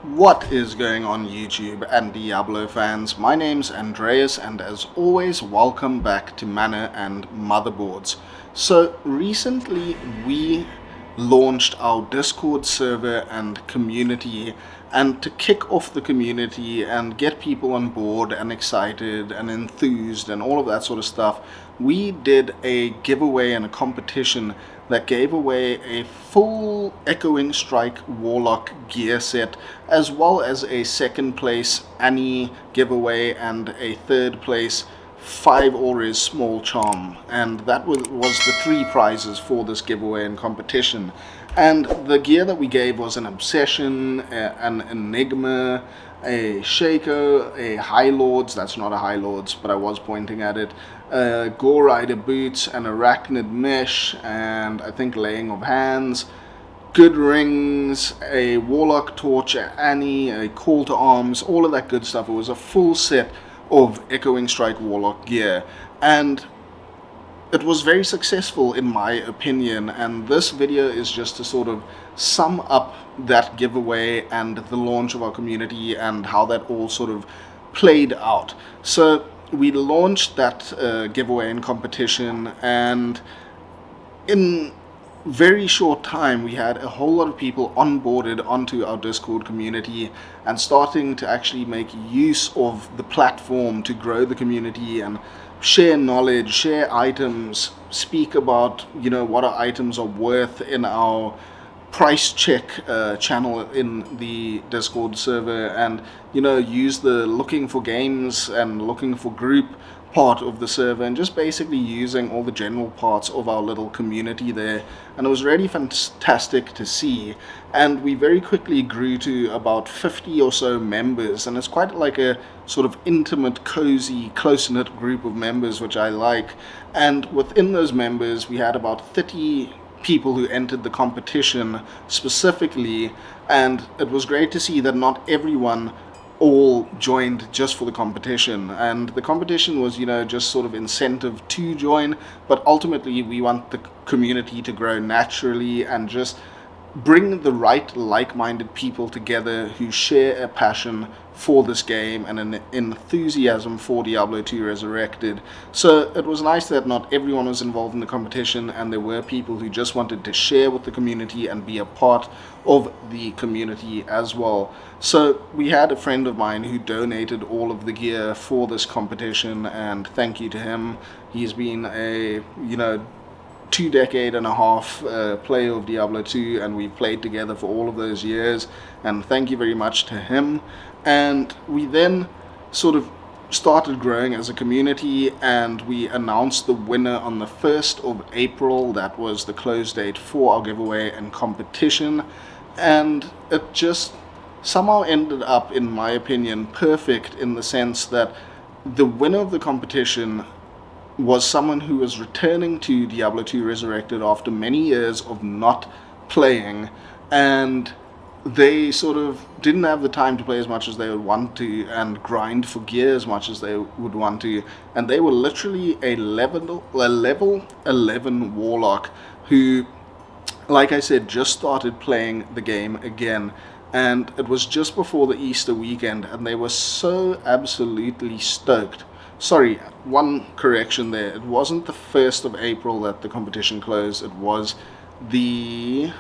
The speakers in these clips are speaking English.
What is going on YouTube and Diablo fans? My name's Andreas, and as always, welcome back to Mana and Motherboards. So recently we launched our Discord server and community, and to kick off the community and get people on board and excited and enthused and all of that sort of stuff, we did a giveaway and a competition that gave away a full Echoing Strike Warlock gear set, as well as a second place Annie giveaway and a third place 5 Auras small charm. And that was the three prizes for this giveaway and competition. And the gear that we gave was an Obsession, an Enigma, a Shaco, a High Lords, that's not a High Lords, but I was pointing at it, Gore Rider boots, an Arachnid mesh, and I think Laying of Hands, good rings, a Warlock torch, Annie, a Call to Arms, all of that good stuff. It was a full set of Echoing Strike Warlock gear, and it was very successful in my opinion, and this video is just to sort of sum up that giveaway and the launch of our community and how that all sort of played out. So we launched that giveaway and competition, and in very short time we had a whole lot of people onboarded onto our Discord community and starting to actually make use of the platform to grow the community and share knowledge, share items, speak about what our items are worth in our price check channel in the Discord server, and use the looking for games and looking for group part of the server, and just basically using all the general parts of our little community there. And it was really fantastic to see, and we very quickly grew to about 50 or so members, and it's quite like a sort of intimate, cozy, close-knit group of members, which I like. And within those members we had about 30 people who entered the competition specifically, and it was great to see that not everyone all joined just for the competition. And the competition was just sort of incentive to join, but ultimately we want the community to grow naturally and just bring the right like-minded people together who share a passion for this game and an enthusiasm for Diablo 2 Resurrected. So it was nice that not everyone was involved in the competition, and there were people who just wanted to share with the community and be a part of the community as well. So we had a friend of mine who donated all of the gear for this competition, and thank you to him. He's been a 2.5 decade player of Diablo 2, and we played together for all of those years, and thank you very much to him. And we then sort of started growing as a community, and we announced the winner on the 1st of April. That was the close date for our giveaway and competition, and it just somehow ended up, in my opinion, perfect, in the sense that the winner of the competition was someone who was returning to Diablo 2 Resurrected after many years of not playing, and they sort of didn't have the time to play as much as they would want to and grind for gear as much as they would want to, and they were literally a level 11 Warlock who, like I said, just started playing the game again. And it was just before the Easter weekend, and they were so absolutely stoked. Sorry, one correction there. It wasn't the 1st of April that the competition closed. It was the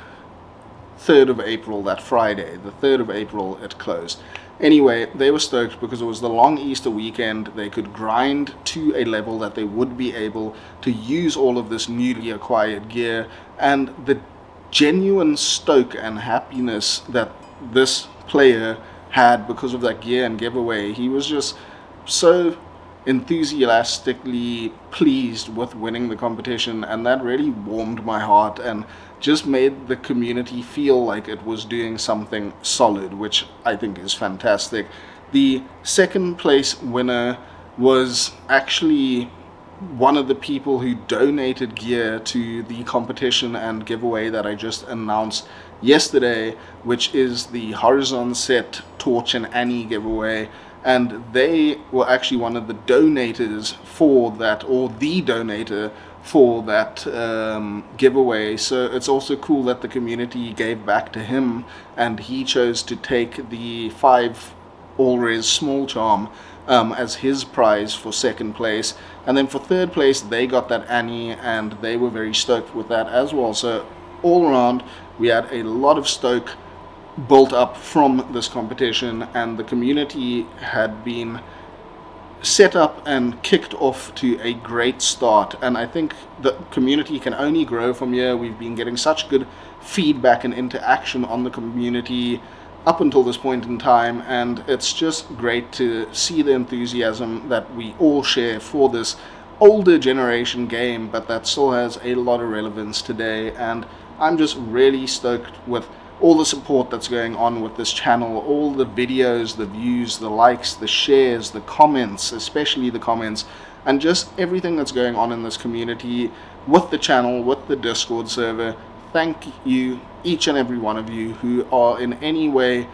3rd of April, that Friday. The 3rd of April it closed. Anyway, they were stoked because it was the long Easter weekend. They could grind to a level that they would be able to use all of this newly acquired gear, and the genuine stoke and happiness that this player had because of that gear and giveaway. He was just so enthusiastically pleased with winning the competition, and that really warmed my heart and just made the community feel like it was doing something solid, which I think is fantastic. The second place winner was actually one of the people who donated gear to the competition and giveaway that I just announced yesterday, which is the Horizon set Torch and Annie giveaway. And they were actually one of the donators for that, or the donator for that giveaway. So it's also cool that the community gave back to him, and he chose to take the 5 all-res small charm as his prize for second place. And then for third place, they got that Annie, and they were very stoked with that as well. So all around, we had a lot of stoke built up from this competition, and the community had been set up and kicked off to a great start. And I think the community can only grow from here. We've been getting such good feedback and interaction on the community up until this point in time, and it's just great to see the enthusiasm that we all share for this older generation game, but that still has a lot of relevance today. And I'm just really stoked with all the support that's going on with this channel, all the videos, the views, the likes, the shares, the comments, especially the comments, and just everything that's going on in this community with the channel, with the Discord server. Thank you, each and every one of you who are in any way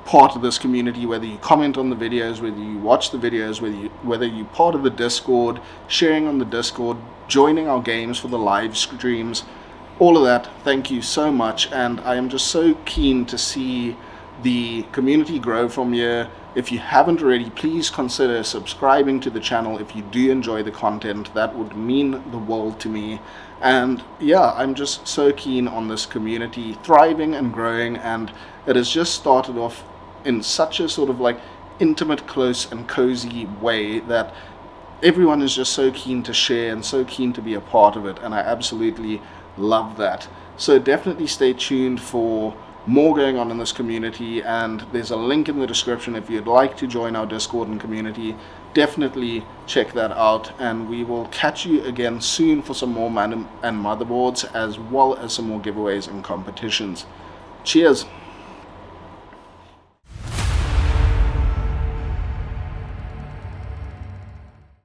part of this community, whether you comment on the videos, whether you watch the videos, whether you're part of the Discord, sharing on the Discord, joining our games for the live streams, all of that. Thank you so much, and I am just so keen to see the community grow from here. If you haven't already, please consider subscribing to the channel if you do enjoy the content. That would mean the world to me. And yeah, I'm just so keen on this community thriving and growing, and it has just started off in such a sort of like intimate, close and cozy way that everyone is just so keen to share and so keen to be a part of it, and I absolutely love that. So definitely stay tuned for more going on in this community, and there's a link in the description if you'd like to join our Discord and community. Definitely check that out, and we will catch you again soon for some more Mana and Motherboards, as well as some more giveaways and competitions. Cheers!